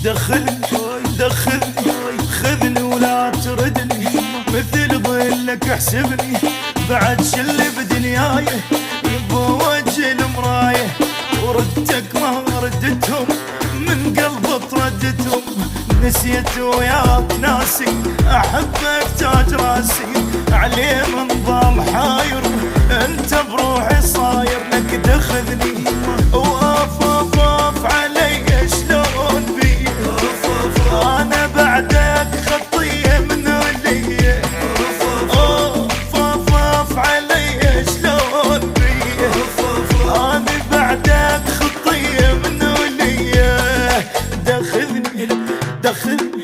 دخلني دخلني خذني ولا تردني، مثل ظلك احسبني، بعد شل بدنياي بوجه المرايه، وردتك ما ردتهم من قلب طردتهم، نسيت وياك ناسي احبك تاج راسي، عليه منظام حاير انت بروحي صاير، لك تاخذني واف اف اف علي شلون بي، انا بعدك خطيه من ولي، اوف اف اف علي شلون بي، انا بعدك خطيه من ولي، دخلني دخلني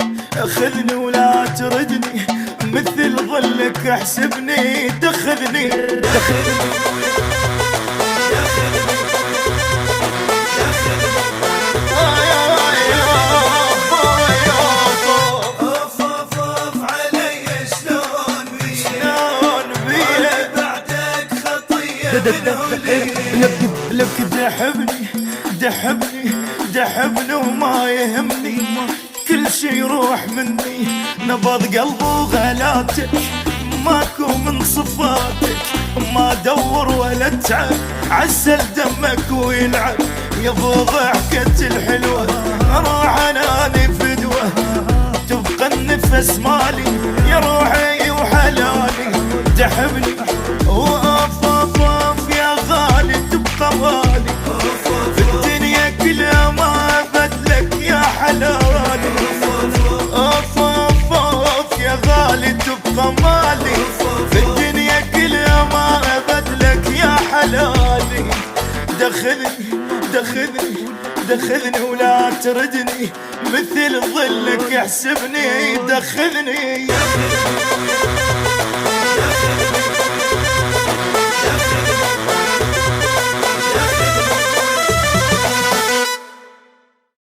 خذني ولا تردني، مثل ظلك احسبني، دخلني لك دحبني دحبني دحبني وما يهمني، كل شي يروح مني، نبض قلب وغلاتك ماكو من صفاتك، ما ادور ولا اتعب عسل دمك ويلعب، يبو ضحكة الحلوة راح اناني فدوة، تبقى النفس مالي يا روحي وحلالي، تحبني واف اف اف يا غالي، تبقى غالي في الدنيا كلها ما بدلك يا حلالي، اف اف اف يا غالي تبقى مالي، في الدنيا كلها ما بدلك يا حلالي، دخلني دخلني دخلني ولا تردني، مثل ظلك احسبني، دخلني